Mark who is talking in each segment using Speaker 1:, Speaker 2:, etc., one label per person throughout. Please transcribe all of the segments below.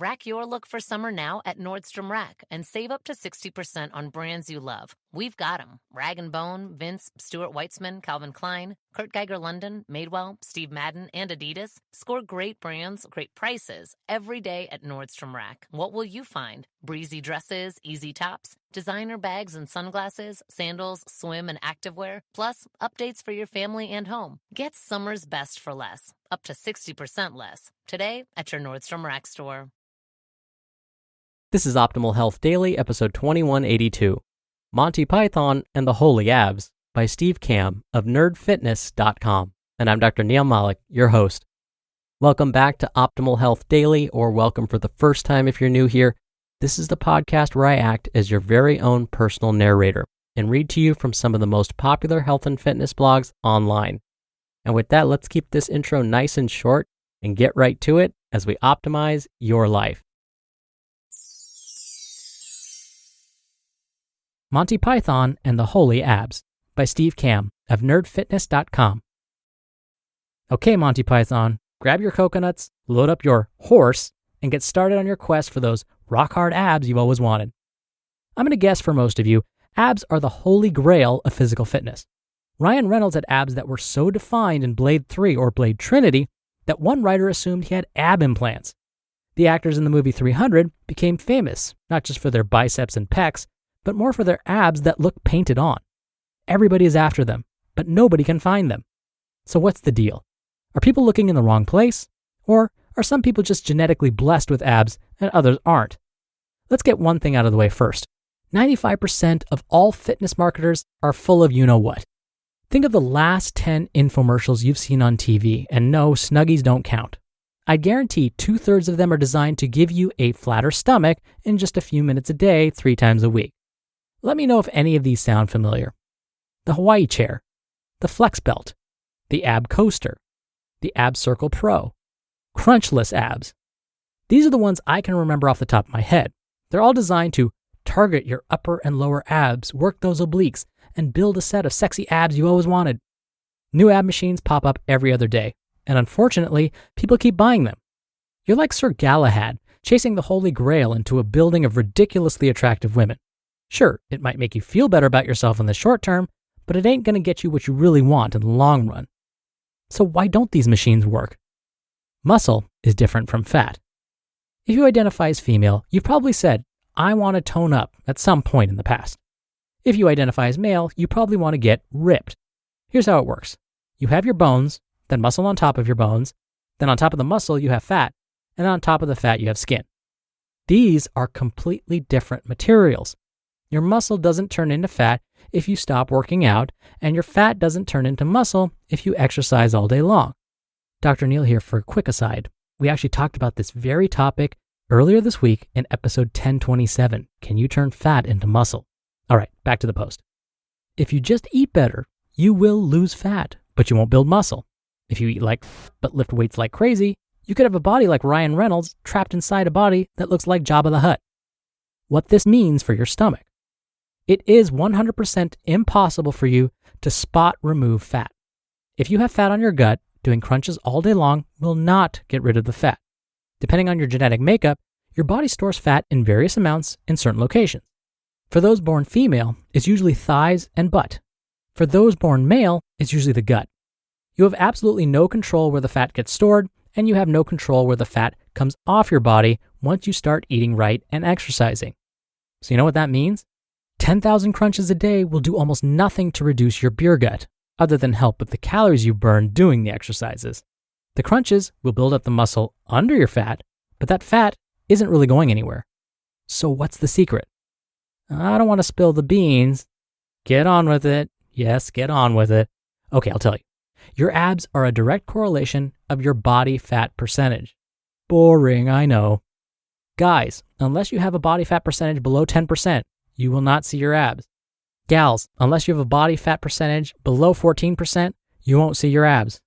Speaker 1: Rack your look for summer now at Nordstrom Rack and save up to 60% on brands you love. We've got them. Rag & Bone, Vince, Stuart Weitzman, Calvin Klein, Kurt Geiger London, Madewell, Steve Madden, and Adidas. Score great brands, great prices every day at Nordstrom Rack. What will you find? Breezy dresses, easy tops, designer bags and sunglasses, sandals, swim and activewear, plus updates for your family and home. Get summer's best for less, up to 60% less, today at your Nordstrom Rack store.
Speaker 2: This is Optimal Health Daily, episode 2182, Monty Python and the Holy Abs by Steve Kamb of nerdfitness.com. And I'm Dr. Neil Malik, your host. Welcome back to Optimal Health Daily, or welcome for the first time if you're new here. This is the podcast where I act as your very own personal narrator and read to you from some of the most popular health and fitness blogs online. And with that, let's keep this intro nice and short and get right to it as we optimize your life. Monty Python and the Holy Abs by Steve Kamb of nerdfitness.com. Okay, Monty Python, grab your coconuts, load up your horse, and get started on your quest for those rock-hard abs you've always wanted. I'm going to guess for most of you, abs are the holy grail of physical fitness. Ryan Reynolds had abs that were so defined in Blade 3 or Blade Trinity that one writer assumed he had ab implants. The actors in the movie 300 became famous, not just for their biceps and pecs, but more for their abs that look painted on. Everybody is after them, but nobody can find them. So what's the deal? Are people looking in the wrong place? Or are some people just genetically blessed with abs and others aren't? Let's get one thing out of the way first. 95% of all fitness marketers are full of you-know-what. Think of the last 10 infomercials you've seen on TV, and no, Snuggies don't count. I guarantee 2/3 of them are designed to give you a flatter stomach in just a few minutes a day, 3 times a week. Let me know if any of these sound familiar. The Hawaii chair, the flex belt, the ab coaster, the ab circle pro, crunchless abs. These are the ones I can remember off the top of my head. They're all designed to target your upper and lower abs, work those obliques, and build a set of sexy abs you always wanted. New ab machines pop up every other day, and unfortunately, people keep buying them. You're like Sir Galahad, chasing the Holy Grail into a building of ridiculously attractive women. Sure, it might make you feel better about yourself in the short term, but it ain't going to get you what you really want in the long run. So why don't these machines work? Muscle is different from fat. If you identify as female, you've probably said, I want to tone up at some point in the past. If you identify as male, you probably want to get ripped. Here's how it works. You have your bones, then muscle on top of your bones, then on top of the muscle you have fat, and on top of the fat you have skin. These are completely different materials. Your muscle doesn't turn into fat if you stop working out, and your fat doesn't turn into muscle if you exercise all day long. Dr. Neil here for a quick aside. We actually talked about this very topic earlier this week in episode 1027. Can you turn fat into muscle? All right, back to the post. If you just eat better, you will lose fat, but you won't build muscle. If you eat like but lift weights like crazy, you could have a body like Ryan Reynolds trapped inside a body that looks like Jabba the Hutt. What this means for your stomach. It is 100% impossible for you to spot remove fat. If you have fat on your gut, doing crunches all day long will not get rid of the fat. Depending on your genetic makeup, your body stores fat in various amounts in certain locations. For those born female, it's usually thighs and butt. For those born male, it's usually the gut. You have absolutely no control where the fat gets stored, and you have no control where the fat comes off your body once you start eating right and exercising. So you know what that means? 10,000 crunches a day will do almost nothing to reduce your beer gut, other than help with the calories you burn doing the exercises. The crunches will build up the muscle under your fat, but that fat isn't really going anywhere. So what's the secret? I don't want to spill the beans. Get on with it. Yes, get on with it. Okay, I'll tell you. Your abs are a direct correlation of your body fat percentage. Boring, I know. Guys, unless you have a body fat percentage below 10%, you will not see your abs. Gals, unless you have a body fat percentage below 14%, you won't see your abs.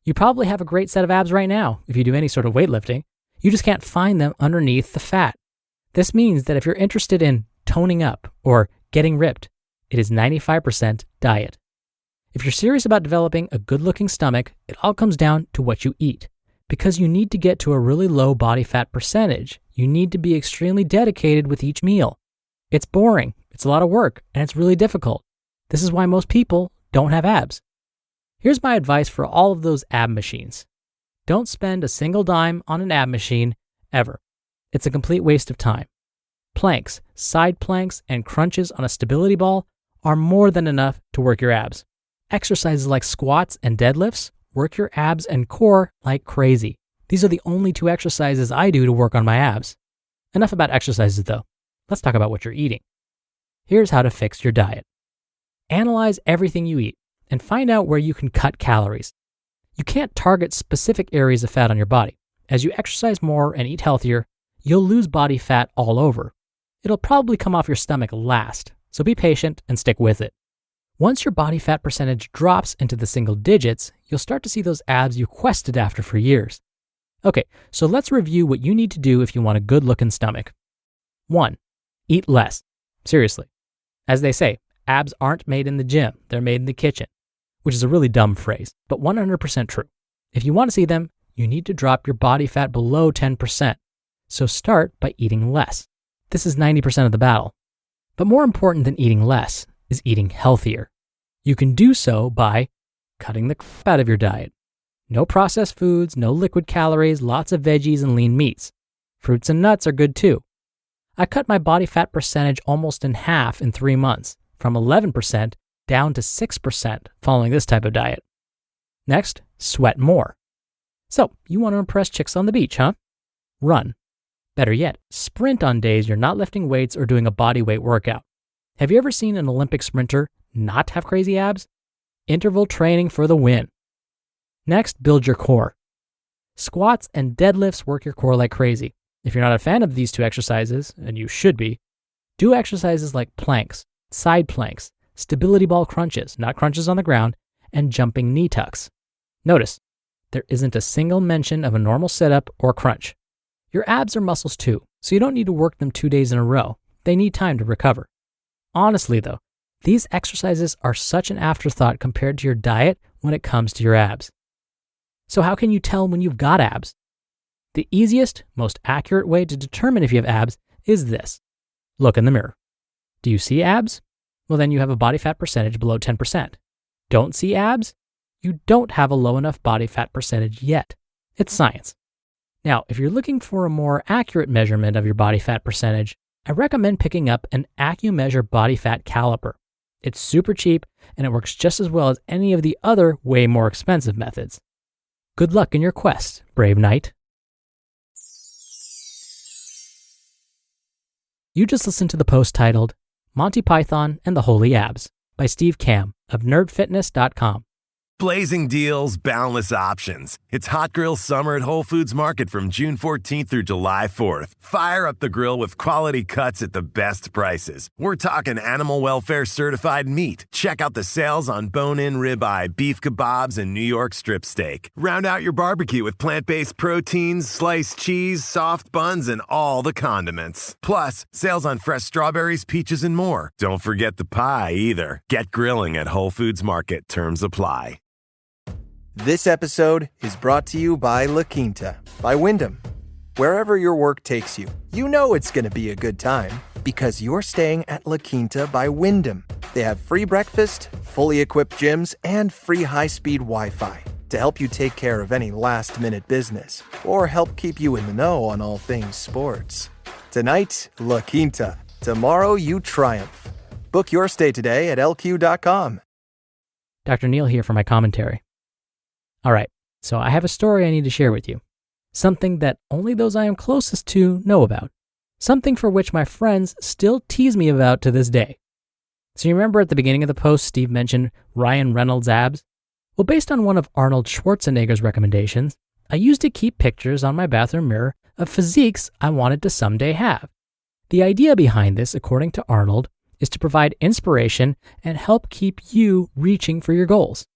Speaker 2: You probably have a great set of abs right now if you do any sort of weightlifting. You just can't find them underneath the fat. This means that if you're interested in toning up or getting ripped, it is 95% diet. If you're serious about developing a good-looking stomach, it all comes down to what you eat. Because you need to get to a really low body fat percentage, you need to be extremely dedicated with each meal. It's boring, it's a lot of work, and it's really difficult. This is why most people don't have abs. Here's my advice for all of those ab machines. Don't spend a single dime on an ab machine ever. It's a complete waste of time. Planks, side planks, and crunches on a stability ball are more than enough to work your abs. Exercises like squats and deadlifts work your abs and core like crazy. These are the only two exercises I do to work on my abs. Enough about exercises though. Let's talk about what you're eating. Here's how to fix your diet. Analyze everything you eat and find out where you can cut calories. You can't target specific areas of fat on your body. As you exercise more and eat healthier, you'll lose body fat all over. It'll probably come off your stomach last, so be patient and stick with it. Once your body fat percentage drops into the single digits, you'll start to see those abs you quested after for years. Okay, so let's review what you need to do if you want a good-looking stomach. 1. Eat less. Seriously. As they say, abs aren't made in the gym, they're made in the kitchen, which is a really dumb phrase, but 100% true. If you want to see them, you need to drop your body fat below 10%. So start by eating less. This is 90% of the battle. But more important than eating less is eating healthier. You can do so by cutting the crap out of your diet. No processed foods, no liquid calories, lots of veggies and lean meats. Fruits and nuts are good too. I cut my body fat percentage almost in half in 3 months, from 11% down to 6% following this type of diet. Next, sweat more. So, you want to impress chicks on the beach, huh? Run. Better yet, sprint on days you're not lifting weights or doing a body weight workout. Have you ever seen an Olympic sprinter not have crazy abs? Interval training for the win. Next, build your core. Squats and deadlifts work your core like crazy. If you're not a fan of these two exercises, and you should be, do exercises like planks, side planks, stability ball crunches, not crunches on the ground, and jumping knee tucks. Notice, there isn't a single mention of a normal sit-up or crunch. Your abs are muscles too, so you don't need to work them 2 days in a row. They need time to recover. Honestly though, these exercises are such an afterthought compared to your diet when it comes to your abs. So how can you tell when you've got abs? The easiest, most accurate way to determine if you have abs is this. Look in the mirror. Do you see abs? Well, then you have a body fat percentage below 10%. Don't see abs? You don't have a low enough body fat percentage yet. It's science. Now, if you're looking for a more accurate measurement of your body fat percentage, I recommend picking up an AccuMeasure body fat caliper. It's super cheap and it works just as well as any of the other way more expensive methods. Good luck in your quest, brave knight. You just listened to the post titled Monty Python and the Holy Abs by Steve Kamb of nerdfitness.com.
Speaker 3: Blazing deals, boundless options. It's Hot Grill Summer at Whole Foods Market from June 14th through July 4th. Fire up the grill with quality cuts at the best prices. We're talking animal welfare certified meat. Check out the sales on bone-in ribeye, beef kebabs, and New York strip steak. Round out your barbecue with plant-based proteins, sliced cheese, soft buns, and all the condiments. Plus, sales on fresh strawberries, peaches, and more. Don't forget the pie either. Get grilling at Whole Foods Market. Terms apply.
Speaker 4: This episode is brought to you by La Quinta by Wyndham. Wherever your work takes you, you know it's going to be a good time because you're staying at La Quinta by Wyndham. They have free breakfast, fully equipped gyms, and free high-speed Wi-Fi to help you take care of any last-minute business or help keep you in the know on all things sports. Tonight, La Quinta. Tomorrow, you triumph. Book your stay today at lq.com.
Speaker 2: Dr. Neil here for my commentary. All right, so I have a story I need to share with you. Something that only those I am closest to know about. Something for which my friends still tease me about to this day. So you remember at the beginning of the post, Steve mentioned Ryan Reynolds' abs? Well, based on one of Arnold Schwarzenegger's recommendations, I used to keep pictures on my bathroom mirror of physiques I wanted to someday have. The idea behind this, according to Arnold, is to provide inspiration and help keep you reaching for your goals.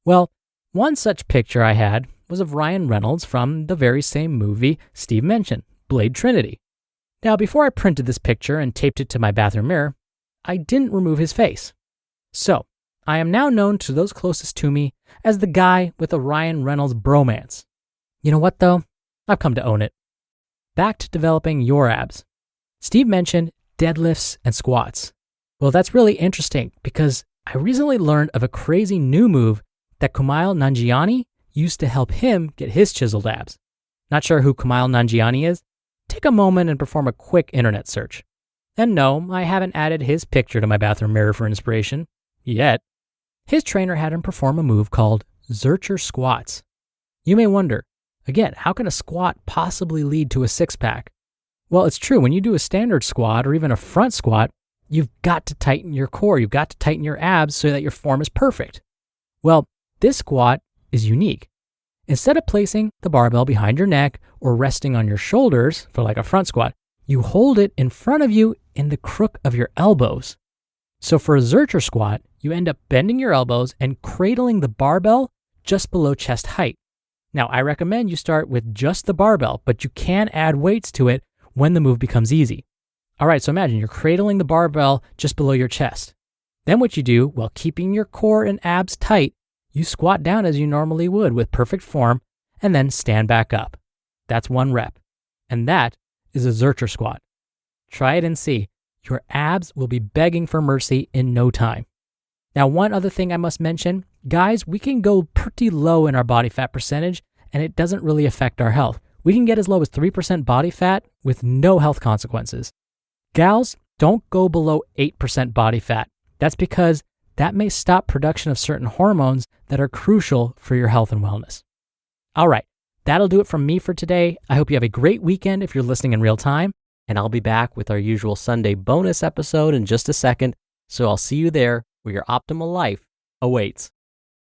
Speaker 2: Well, one such picture I had was of Ryan Reynolds from the very same movie Steve mentioned, Blade Trinity. Now, before I printed this picture and taped it to my bathroom mirror, I didn't remove his face. So, I am now known to those closest to me as the guy with a Ryan Reynolds bromance. You know what, though? I've come to own it. back to developing your abs. Steve mentioned deadlifts and squats. Well, that's really interesting because I recently learned of a crazy new move that Kumail Nanjiani used to help him get his chiseled abs. Not sure who Kumail Nanjiani is? Take a moment and perform a quick internet search. And no, I haven't added his picture to my bathroom mirror for inspiration. Yet. His trainer had him perform a move called Zercher squats. You may wonder, again, how can a squat possibly lead to a six-pack? Well, it's true. When you do a standard squat or even a front squat, you've got to tighten your core. You've got to tighten your abs so that your form is perfect. Well, this squat is unique. Instead of placing the barbell behind your neck or resting on your shoulders for like a front squat, you hold it in front of you in the crook of your elbows. So for a Zercher squat, you end up bending your elbows and cradling the barbell just below chest height. Now, I recommend you start with just the barbell, but you can add weights to it when the move becomes easy. All right, so imagine you're cradling the barbell just below your chest. Then what you do, while keeping your core and abs tight, you squat down as you normally would with perfect form and then stand back up. That's 1 rep. And that is a Zercher squat. Try it and see. Your abs will be begging for mercy in no time. Now, one other thing I must mention, guys, we can go pretty low in our body fat percentage and it doesn't really affect our health. We can get as low as 3% body fat with no health consequences. Gals, don't go below 8% body fat. That's because that may stop production of certain hormones that are crucial for your health and wellness. All right, that'll do it from me for today. I hope you have a great weekend if you're listening in real time, and I'll be back with our usual Sunday bonus episode in just a second, so I'll see you there where your optimal life awaits.